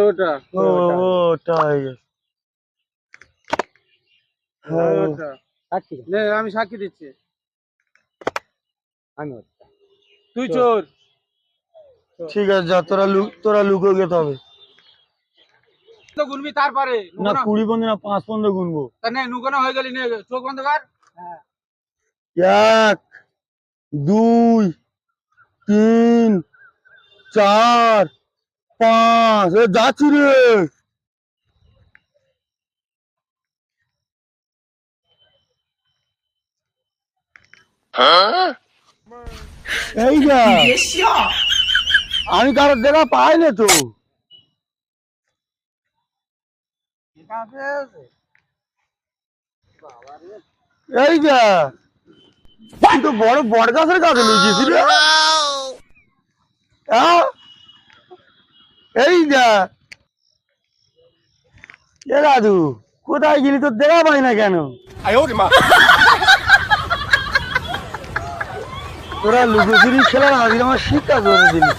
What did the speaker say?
ওটা ওটাই আমি সাক্ষী দিচ্ছি। তুই চল। চোর। ঠিক আছে যা, তোরা লুকো যেতে হবে তো গুনবি তারপরে না, 20 পর্যন্ত না 5 পর্যন্ত গুনবো। নুকানো হয়ে গেলি, চোখ বন্ধ কর। 1 2 3 4 5 যাচ্ছি রে। এই যা, আমি কারোর দেখা পাই না তো। এই যা, তুই তো বড় বট গাছের কাছে লুকিয়েছি রে। এই যা, এ দাদু কোথায় গেলি, তোর দেখা পাই না কেন? তোরা লুকোচুরি খেলার আজকে আমার শিক্ষা করে দিলি।